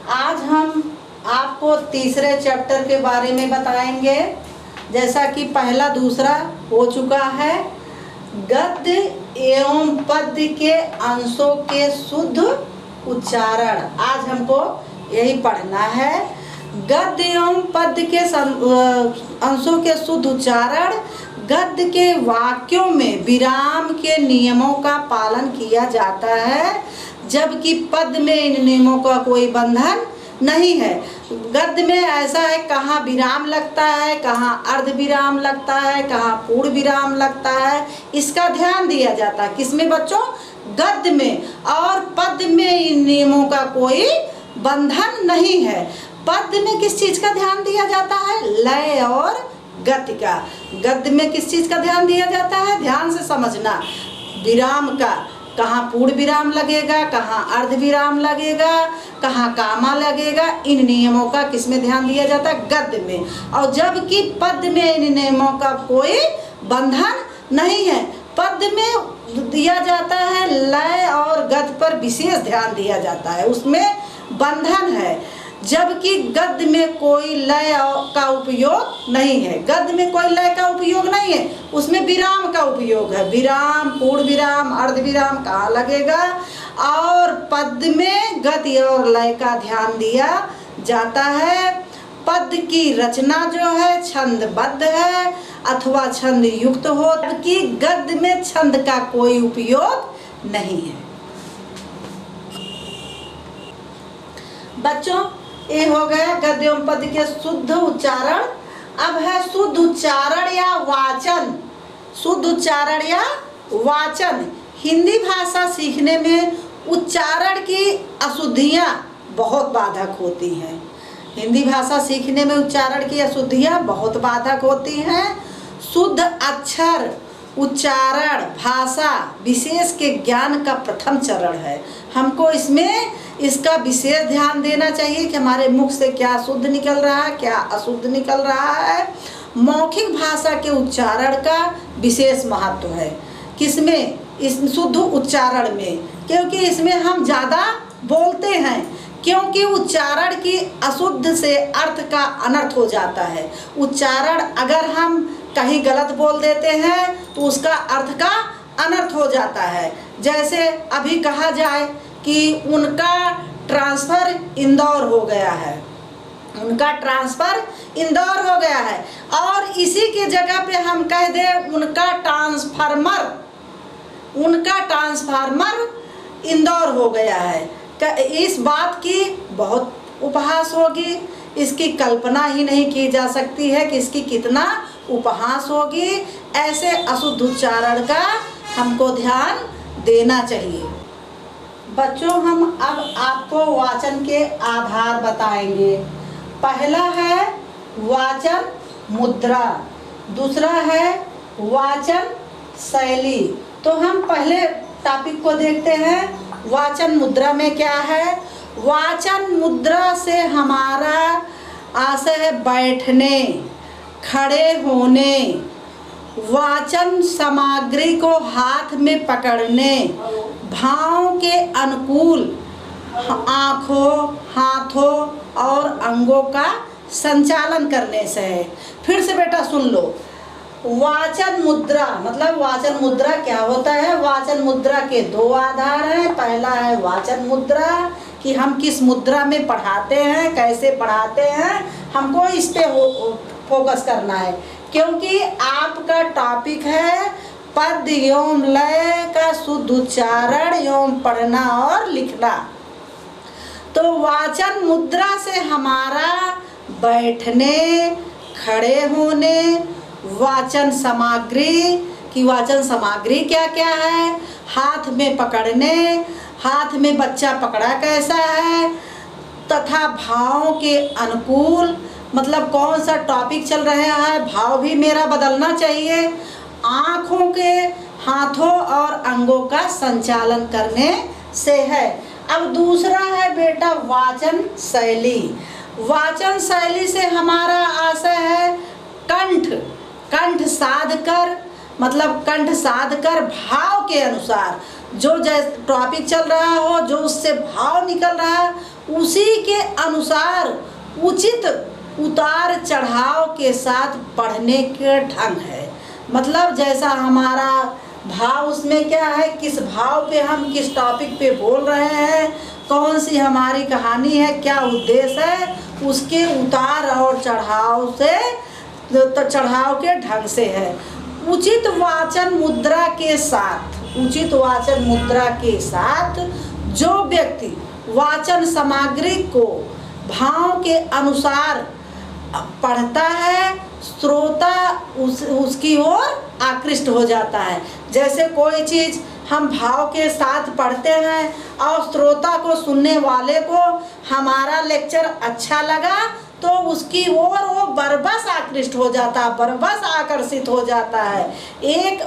आज हम आपको तीसरे चैप्टर के बारे में बताएंगे। जैसा कि पहला दूसरा हो चुका है, गद्य एवं पद्य के अंशों के शुद्ध उच्चारण। आज हमको यही पढ़ना है। गद्य एवं पद्य के अंशों के शुद्ध उच्चारण। गद्य के वाक्यों में विराम के नियमों का पालन किया जाता है, जबकि पद्य में इन नियमों का कोई बंधन नहीं है। गद्य में ऐसा है, कहाँ विराम लगता है, कहाँ अर्ध विराम लगता है, कहाँ पूर्ण विराम लगता है, इसका ध्यान दिया जाता है। किसमें बच्चों? गद्य में। और पद्य में इन नियमों का कोई बंधन नहीं है। पद्य में किस चीज का ध्यान दिया जाता है? लय और गति का। गद्य में किस चीज का ध्यान दिया जाता है? ध्यान से समझना। विराम का, कहाँ पूर्ण विराम लगेगा, कहाँ अर्ध विराम लगेगा, कहाँ कामा लगेगा, इन नियमों का किसमें ध्यान दिया जाता है? गद्य में। और जबकि पद्य में इन नियमों का कोई बंधन नहीं है। पद्य में दिया जाता है लय और गति पर विशेष ध्यान दिया जाता है, उसमें बंधन है। जबकि गद्य में कोई लय का उपयोग नहीं है। गद्य में कोई लय का उपयोग नहीं है, उसमें विराम का उपयोग है। विराम, पूर्ण विराम, अर्ध विराम कहाँ लगेगा? और पद्य में गति और लय का ध्यान दिया जाता है। पद्य की रचना जो है छंदबद्ध है अथवा छंद युक्त हो, जबकि गद्य में छंद का कोई उपयोग नहीं है। बच्चों, ये हो गया गद्य एवं पद्य के शुद्ध उच्चारण। अब है शुद्ध उच्चारण या वाचन। शुद्ध उच्चारण या वाचन। हिंदी भाषा सीखने में उच्चारण की अशुद्धियाँ बहुत बाधक होती हैं। हिंदी भाषा सीखने में उच्चारण की अशुद्धियाँ बहुत बाधक होती हैं। शुद्ध अक्षर, उच्चारण, भाषा विशेष के ज्ञान का प्रथम चरण है। हमको इसका विशेष ध्यान देना चाहिए कि हमारे मुख से क्या शुद्ध निकल रहा है, क्या अशुद्ध निकल रहा है। मौखिक भाषा के उच्चारण का विशेष महत्व है। किसमें? इस शुद्ध उच्चारण में, क्योंकि इसमें हम ज़्यादा बोलते हैं। क्योंकि उच्चारण की अशुद्ध से अर्थ का अनर्थ हो जाता है। उच्चारण अगर हम कहीं गलत बोल देते हैं तो उसका अर्थ का अनर्थ हो जाता है। जैसे अभी कहा जाए कि उनका ट्रांसफ़र इंदौर हो गया है, उनका ट्रांसफ़र इंदौर हो गया है, और इसी के जगह पे हम कह दें उनका ट्रांसफार्मर इंदौर हो गया है। इस बात की बहुत उपहास होगी, इसकी कल्पना ही नहीं की जा सकती है कि इसकी कितना उपहास होगी। ऐसे अशुद्ध उच्चारण का हमको ध्यान देना चाहिए। बच्चों, हम अब आपको वाचन के आधार बताएंगे। पहला है वाचन मुद्रा, दूसरा है वाचन शैली। तो हम पहले टॉपिक को देखते हैं। वाचन मुद्रा में क्या है? वाचन मुद्रा से हमारा आशय है बैठने, खड़े होने, वाचन सामग्री को हाथ में पकड़ने, भावों के अनुकूल आँखों, हाथों और अंगों का संचालन करने से है। फिर से बेटा सुन लो। वाचन मुद्रा मतलब वाचन मुद्रा क्या होता है? वाचन मुद्रा के दो आधार हैं। पहला है वाचन मुद्रा कि हम किस मुद्रा में पढ़ाते हैं, कैसे पढ़ाते हैं, हमको इस पे फोकस करना है, क्योंकि आपका टॉपिक है पद्य एवं लय का शुद्ध उच्चारण एवं पढ़ना और लिखना। तो वाचन मुद्रा से हमारा बैठने, खड़े होने, वाचन सामग्री की वाचन सामग्री क्या क्या है, हाथ में पकड़ने, हाथ में बच्चा पकड़ा कैसा है, तथा भावों के अनुकूल मतलब कौन सा टॉपिक चल रहा है, भाव भी मेरा बदलना चाहिए। आँखों के, हाथों और अंगों का संचालन करने से है। अब दूसरा है बेटा वाचन शैली। वाचन शैली से हमारा आशय है कंठ साध कर, मतलब कंठ साध कर भाव के अनुसार जो जैसे टॉपिक चल रहा हो, जो उससे भाव निकल रहा है उसी के अनुसार उचित उतार चढ़ाव के साथ पढ़ने के ढंग है। मतलब जैसा हमारा भाव, उसमें क्या है, किस भाव पे हम किस टॉपिक पे बोल रहे हैं, कौन सी हमारी कहानी है, क्या उद्देश्य है, उसके उतार और चढ़ाव से, तो चढ़ाव के ढंग से है। उचित वाचन मुद्रा के साथ, उचित वाचन मुद्रा के साथ जो व्यक्ति वाचन सामग्री को भाव के अनुसार पढ़ता है, श्रोता उसकी ओर आकृष्ट हो जाता है। जैसे कोई चीज़ हम भाव के साथ पढ़ते हैं और श्रोता को, सुनने वाले को हमारा लेक्चर अच्छा लगा तो उसकी ओर वो बरबस आकृष्ट हो जाता है, बरबस आकर्षित हो जाता है। एक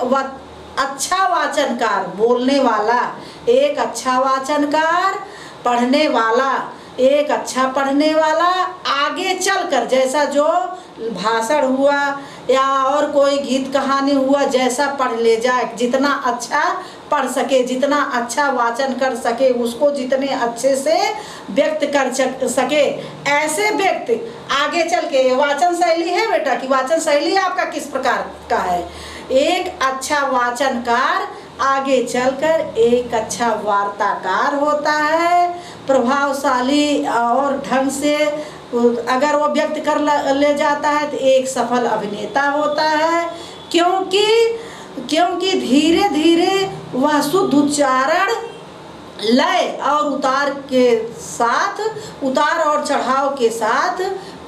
अच्छा वाचनकार, बोलने वाला, एक अच्छा वाचनकार, पढ़ने वाला, एक अच्छा पढ़ने वाला आगे चलकर, जैसा जो भाषण हुआ या और कोई गीत कहानी हुआ, जैसा पढ़ ले जाए, जितना अच्छा पढ़ सके, जितना अच्छा वाचन कर सके, उसको जितने अच्छे से व्यक्त कर सके, ऐसे व्यक्ति आगे चल के, वाचन शैली है बेटा कि वाचन शैली आपका किस प्रकार का है, एक अच्छा वाचनकार आगे चलकर एक अच्छा वार्ताकार होता है। प्रभावशाली और ढंग से अगर वो व्यक्त कर ले जाता है तो एक सफल अभिनेता होता है, क्योंकि धीरे धीरे वह शुद्ध उच्चारण, लय और उतार के साथ, उतार और चढ़ाव के साथ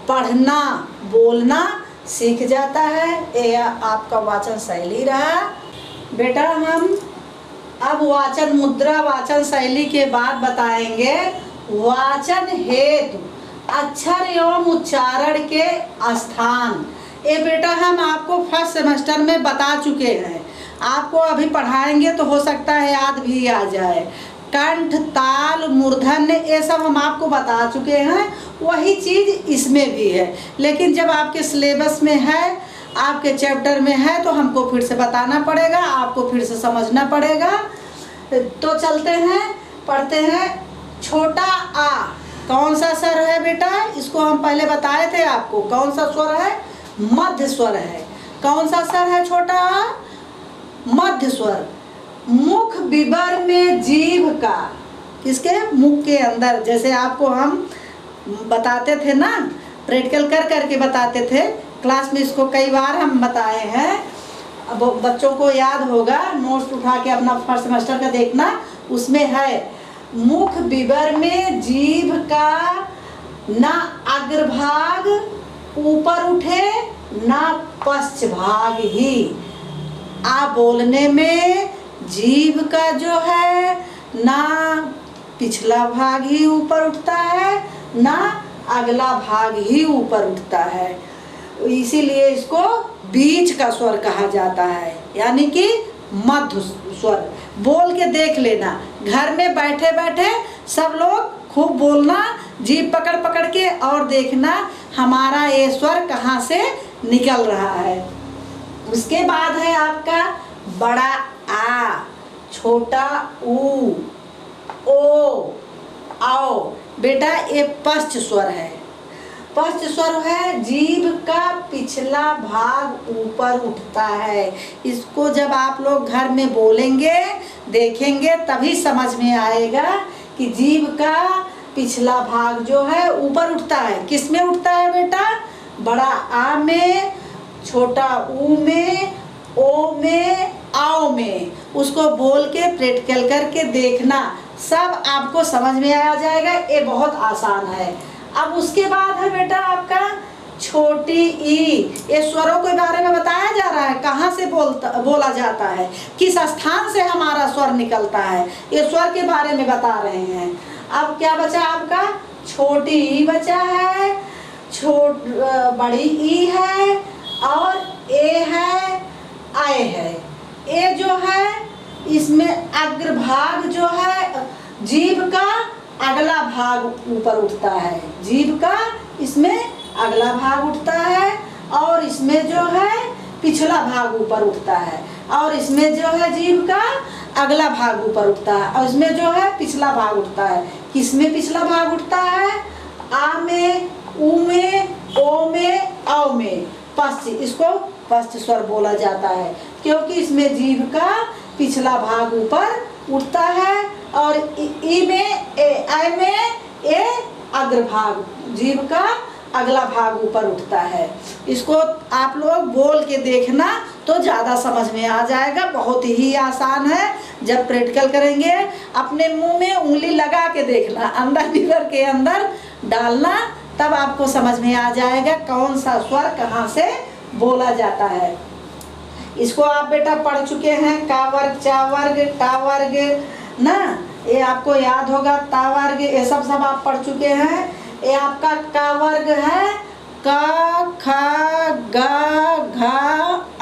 पढ़ना बोलना सीख जाता है। यह आपका वाचन शैली रहा बेटा। हम अब वाचन मुद्रा, वाचन शैली के बाद बताएंगे वाचन हेतु अक्षर एवं उच्चारण के स्थान। ये बेटा हम आपको फर्स्ट सेमेस्टर में बता चुके हैं, आपको अभी पढ़ाएंगे तो हो सकता है याद भी आ जाए। कंठ, ताल, मूर्धन्य, ये सब हम आपको बता चुके हैं, वही चीज़ इसमें भी है, लेकिन जब आपके सिलेबस में है, आपके चैप्टर में है, तो हमको फिर से बताना पड़ेगा, आपको फिर से समझना पड़ेगा। तो चलते हैं, पढ़ते हैं। छोटा आ कौन सा स्वर है बेटा, इसको हम पहले बताए थे आपको, कौन सा स्वर है, मध्य स्वर है। कौन सा स्वर है छोटा आ, मध्य स्वर। मुख विवर में जीभ का, किसके, मुख के अंदर, जैसे आपको हम बताते थे ना, प्रैक्टिकल कर करके बताते थे क्लास में, इसको कई बार हम बताए हैं। अब बच्चों को याद होगा, नोट्स उठा के अपना फर्स्ट सेमेस्टर का देखना, उसमें है मुख विवर में जीभ का ना अग्रभाग ऊपर उठे ना पश्च भाग ही। आ बोलने में जीभ का जो है ना पिछला भाग ही ऊपर उठता है ना अगला भाग ही ऊपर उठता है, इसीलिए इसको बीच का स्वर कहा जाता है, यानी कि मध्य स्वर। बोल के देख लेना, घर में बैठे बैठे सब लोग खूब बोलना, जीभ पकड़ पकड़ के, और देखना हमारा ये स्वर कहाँ से निकल रहा है। उसके बाद है आपका बड़ा आ, छोटा ऊ, ओ, आओ। बेटा ये पश्च स्वर है, पश्च स्वर है, जीभ का पिछला भाग ऊपर उठता है। इसको जब आप लोग घर में बोलेंगे, देखेंगे, तभी समझ में आएगा कि जीभ का पिछला भाग जो है ऊपर उठता है। किस में उठता है बेटा, बड़ा आ में, छोटा ऊ में, ओ में, आओ में। उसको बोल के प्रैक्टिकल करके देखना, सब आपको समझ में आ जाएगा। ये बहुत आसान है। अब उसके बाद है बेटा आपका छोटी ई। ये स्वरों के बारे में बताया जा रहा है, कहाँ से बोला जाता है, किस स्थान से हमारा स्वर निकलता है, ये स्वर के बारे में बता रहे हैं। अब क्या बचा आपका, छोटी ई बचा है, बड़ी ई है, और ए है, आए है। ए जो है इसमें अग्रभाग जो है, जीभ का अगला भाग ऊपर उठता है, जीभ का इसमें अगला भाग उठता है, और इसमें जो है पिछला भाग ऊपर उठता है, और इसमें जो है जीभ का अगला भाग ऊपर उठता है, और इसमें जो है पिछला भाग उठता है। किसमें पिछला भाग उठता है? आ में, उ में, ओ में, औ में। पश्च, इसको पश्च स्वर बोला जाता है क्योंकि इसमें जीभ का पिछला भाग ऊपर उठता है और ई में, ऐ में ए अग्रभाग, जीभ का अगला भाग ऊपर उठता है। इसको आप लोग बोल के देखना तो ज़्यादा समझ में आ जाएगा। बहुत ही आसान है। जब प्रैक्टिकल करेंगे अपने मुंह में उंगली लगा के देखना, अंदर लीवर के अंदर डालना, तब आपको समझ में आ जाएगा कौन सा स्वर कहाँ से बोला जाता है। इसको आप बेटा पढ़ चुके हैं, का वर्ग, चा वर्ग, टा वर्ग ना, ये आपको याद होगा। ता वर्ग ये सब आप पढ़ चुके हैं। ये आपका का वर्ग है, क, ख, ग, घ,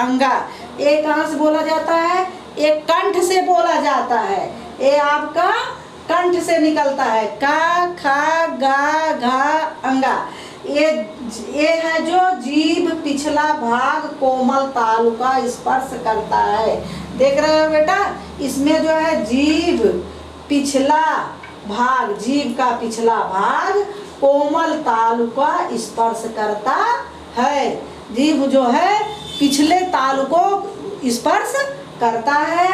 अंगा। ये कहाँ से बोला जाता है? ये कंठ से बोला जाता है। ये आपका कंठ से निकलता है। का, ख, ग, घ, अंगा। ये है जो जीभ पिछला भाग कोमल तालु का स्पर्श करता है। देख रहे हो बेटा, इसमें जो है जीभ पिछला भाग, जीभ का पिछला भाग कोमल तालु का स्पर्श करता है। जीभ जो है पिछले तालु को स्पर्श करता है।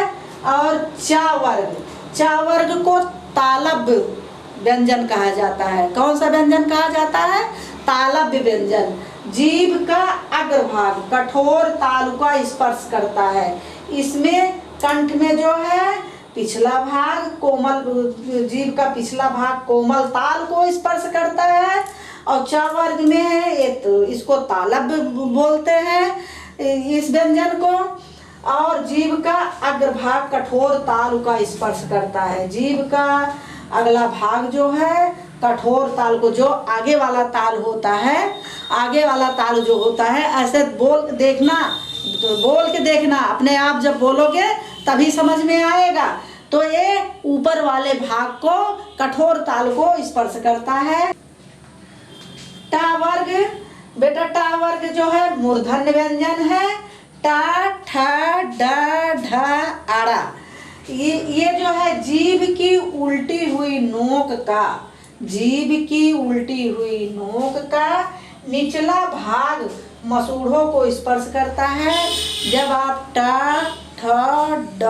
और चा वर्ग, चा वर्ग को तालव्य व्यंजन कहा जाता है। कौन सा व्यंजन कहा जाता है? तालव्य व्यंजन। जीभ का अग्रभाग कठोर तालु का स्पर्श करता है। इसमें कंठ में जो है पिछला भाग कोमल, जीभ का पिछला भाग कोमल ताल को स्पर्श करता है। और च वर्ग में है ये, तो इसको तालव्य बोलते हैं इस व्यंजन को। और जीभ का अग्रभाग कठोर तालु का स्पर्श करता है। जीभ का अगला भाग जो है कठोर ताल को, जो आगे वाला ताल होता है, आगे वाला ताल जो होता है, ऐसे बोल देखना, बोल के देखना, अपने आप जब बोलोगे तभी समझ में आएगा। तो ये ऊपर वाले भाग को कठोर ताल को स्पर्श करता है। टा वर्ग, बेटा टा वर्ग जो है मूर्धन्य व्यंजन है। टा, ठ, ड, ढ, आड़ा। ये जो है जीभ की उल्टी हुई नोक का, जीभ की उल्टी हुई नोक का निचला भाग मसूड़ों को स्पर्श करता है। जब आप ट, ठ, ड,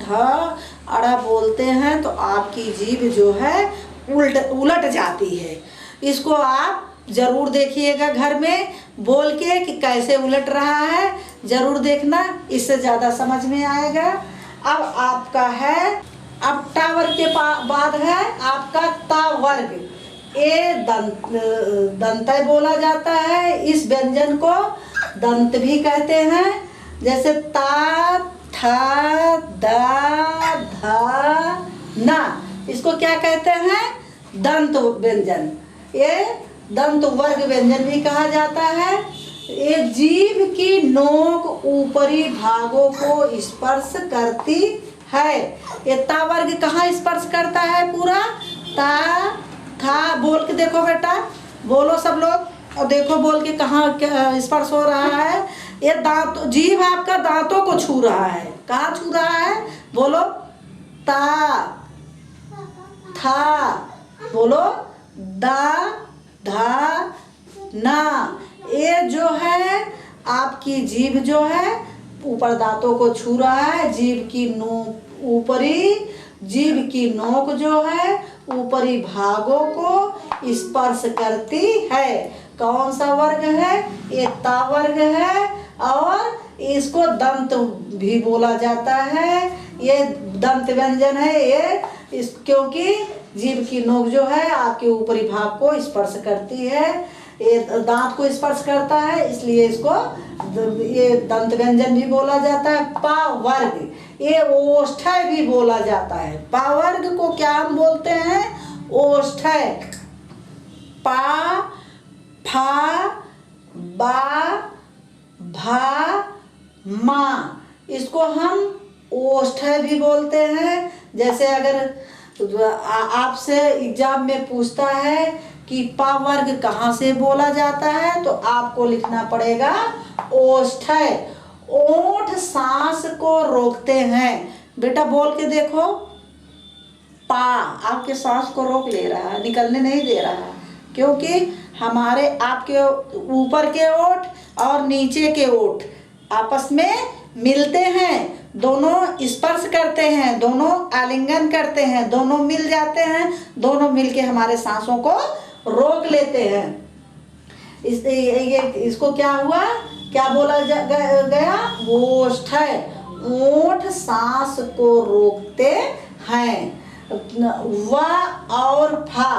ढ, अड़ा बोलते हैं तो आपकी जीभ जो है उलट जाती है। इसको आप जरूर देखिएगा घर में बोल के कि कैसे उलट रहा है, जरूर देखना, इससे ज़्यादा समझ में आएगा। अब आपका है, अब टा वर्ग के बाद है आपका ता वर्ग। ये दंत बोला जाता है। इस व्यंजन को दंत भी कहते हैं। जैसे ता, था, दा, धा, ना, इसको क्या कहते हैं? दंत व्यंजन। ये दंत वर्ग व्यंजन भी कहा जाता है। ये जीभ की नोक ऊपरी भागों को स्पर्श करती है। ये ता वर्ग कहाँ स्पर्श करता है? पूरा ता, था, बोल के देखो बेटा, बोलो सब लोग और देखो बोल के कहाँ स्पर्श हो रहा है। ये दांत, जीभ आपका दांतों को छू रहा है। कहाँ छू रहा है? बोलो ता, था, बोलो दा, धा, ना। ये जो है आपकी जीभ जो है ऊपर दांतों को छू रहा है। जीभ की नोक ऊपरी, जीभ की नोक जो है ऊपरी भागों को स्पर्श करती है। कौन सा वर्ग है? ये ता वर्ग है। और इसको दंत भी बोला जाता है। ये दंत व्यंजन है ये, क्योंकि जीभ की नोक जो है आपके ऊपरी भाग को स्पर्श करती है। ये दांत को स्पर्श करता है, इसलिए इसको ये दंत व्यंजन भी बोला जाता है। पा वर्ग, ये ओष्ठ्य भी बोला जाता है। पा वर्ग को क्या हम बोलते हैं? ओष्ठ्य। पा, फा, बा, भा, मा, इसको हम ओष्ठ्य भी बोलते हैं। जैसे अगर आपसे एग्जाम में पूछता है कि पा वर्ग कहाँ से बोला जाता है, तो आपको लिखना पड़ेगा ओष्ठ्य। ओठ सांस को रोकते हैं। बेटा बोल के देखो, पा आपके सांस को रोक ले रहा है, निकलने नहीं दे रहा है, क्योंकि हमारे आपके ऊपर के ओठ और नीचे के ओठ आपस में मिलते हैं, दोनों स्पर्श करते हैं, दोनों आलिंगन करते हैं, दोनों मिल जाते हैं, दोनों मिलके हमारे सांसों को रोक लेते हैं। इसको क्या हुआ, क्या बोला गया, ओष्ठ है, ओठ सांस को रोकते हैं। वा और फा,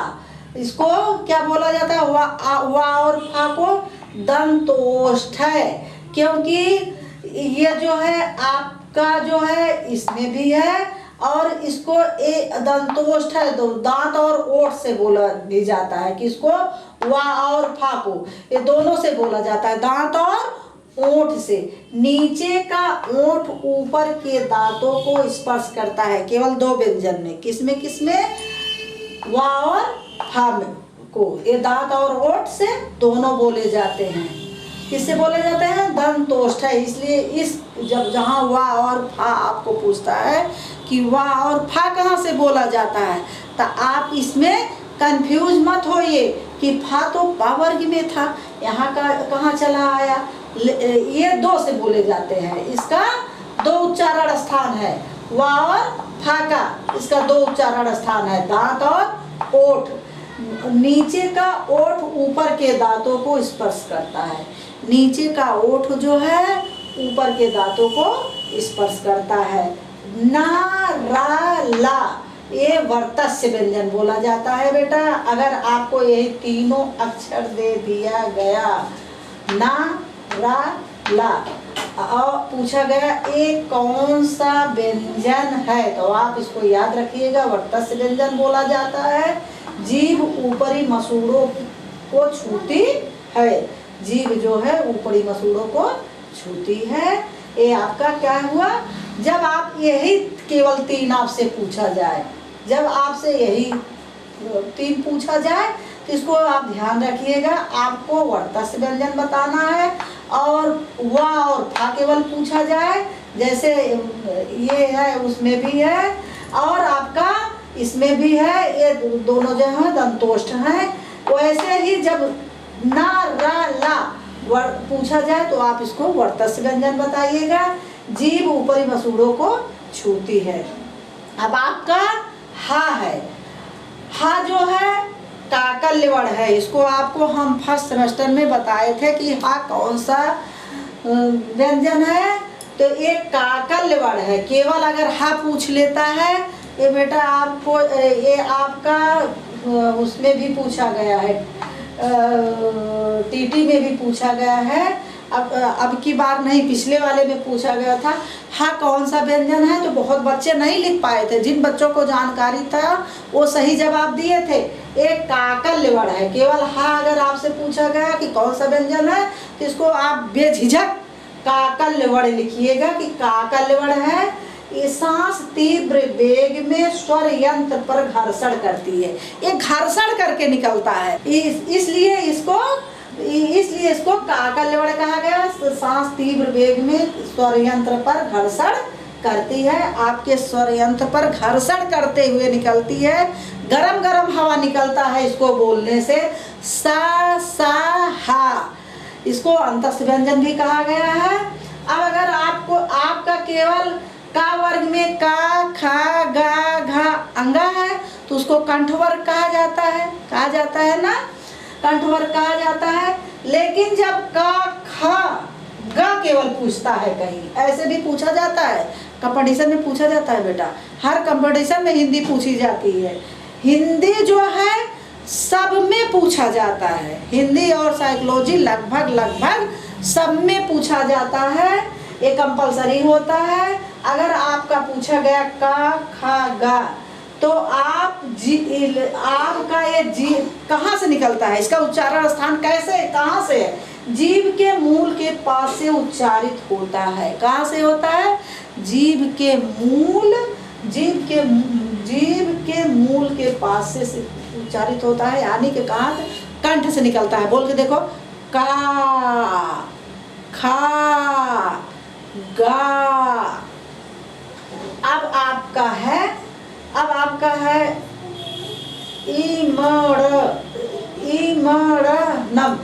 इसको क्या बोला जाता है, वा और फा को दंतोष्ठ है, क्योंकि ये जो है आपका जो है इसमें भी है और इसको दंतोष्ठ है, दांत और ओठ से बोला भी जाता है कि इसको वा और फा को ये दोनों से बोला जाता है, दांत और ओठ से। नीचे का ओठ ऊपर के दांतों को स्पर्श करता है केवल दो व्यंजन में, किसमें किसमें, वा और फा में को, ये दांत और ओठ से दोनों बोले जाते हैं। किससे बोले जाते हैं, दंतोष्ठ है। इसलिए इस जब जहाँ वा और फा आपको पूछता है कि वा और फा कहाँ से बोला जाता है, तो आप इसमें कंफ्यूज मत होइए कि फा तो पा वर्ग में था, यहाँ का कहाँ चला आया। ये दो से बोले जाते हैं, इसका दो उच्चारण स्थान है, वा और फा का इसका दो उच्चारण स्थान है, दांत और ओठ। नीचे का ओठ ऊपर के दांतों को स्पर्श करता है, नीचे का ओठ जो है ऊपर के दांतों को स्पर्श करता है। ना रा ला ये वर्तस्य व्यंजन बोला जाता है बेटा। अगर आपको यही तीनों अक्षर दे दिया गया, ना रा ला, और पूछा गया ये कौन सा व्यंजन है, तो आप इसको याद रखिएगा, वर्तस्य व्यंजन बोला जाता है। जीभ ऊपरी मसूड़ों को छूती है, जीभ जो है ऊपरी मसूड़ों को छूती है। ये आपका क्या हुआ, जब आप यही केवल तीन आपसे पूछा जाए, जब आपसे यही तीन पूछा जाए तो इसको आप ध्यान रखिएगा, आपको वर्तस्य व्यंजन बताना है। और वा और फा केवल पूछा जाए, जैसे ये है उसमें भी है और आपका इसमें भी है, ये दोनों जो है दंतोष्ठ हैं। वैसे ही जब ना रा ला पूछा जाए तो आप इसको वर्तस्य व्यंजन बताइएगा। जीभ ऊपरी मसूड़ों को छूती है। अब आपका हा है, हा जो है काकल्य वर्ण है, इसको आपको हम फर्स्ट सेमेस्टर में बताए थे कि हा कौन सा व्यंजन है, तो ये काकल्य वर्ण है। केवल अगर हा पूछ लेता है, ये बेटा आपको ये आपका उसमें भी पूछा गया है, टीटी में भी पूछा गया है, अब की बार नहीं, पिछले वाले में पूछा गया था हा कौन सा व्यंजन है, तो बहुत बच्चे नहीं लिख पाए थे। जिन बच्चों को जानकारी था वो सही जवाब दिए थे। एक काकल्य वर्ण है, केवल हा अगर आपसे पूछा गया कि कौन सा व्यंजन है तो इसको आप बेझिझक काकल्य वर्ण लिखिएगा कि काकल्य वर्ण है। ये सांस तीव्र वेग में स्वर यंत्र पर घर्षण करती है, ये घर्षण करके निकलता है, इसलिए इसको काकल्य वर्ण कहा गया। सांस तीव्र वेग में स्वर यंत्र पर घर्षण करती है, आपके स्वर यंत्र पर घर्षण करते हुए निकलती है। गरम गरम हवा निकलता है इसको बोलने से। सा सा हा, इसको अंतस्थ व्यंजन भी कहा गया है। अब अगर आपको आपका केवल का वर्ग में का खा गा घा अंगा है तो उसको कंठ वर्ग कहा जाता है ना, कंठ वर्ग कहा जाता है। लेकिन जब का खा गा केवल पूछता है, कहीं ऐसे भी पूछा जाता है, कंपटीशन में पूछा जाता है बेटा, हर कंपटीशन में हिंदी पूछी जाती है। हिंदी जो है सब में पूछा जाता है, हिंदी और साइकोलॉजी लगभग सब में पूछा जाता है, ये कंपलसरी होता है। अगर आपका पूछा गया का खा गा तो आप आपका ये जी कहाँ से निकलता है, इसका उच्चारण स्थान कैसे कहाँ से है, जीभ के मूल के पास से उच्चारित होता है। कहाँ से होता है, जीभ के मूल के पास से उच्चारित होता है, यानी कि कहाँ से, कंठ से निकलता है। बोल के देखो, का खा गा। अब आपका है अब आपका है ईमड़नम,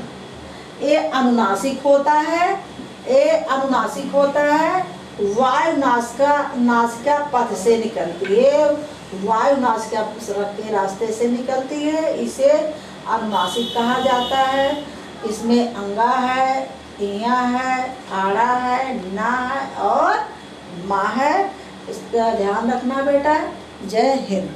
ये अनुनासिक होता है, वायु नासिका पथ से निकलती है, वायु नासिका के रास्ते से निकलती है, इसे अनुनासिक कहा जाता है। इसमें अंगा है, इया है, आड़ा है, ना है और माँ है। इसका ध्यान रखना बेटा। जय हिंद।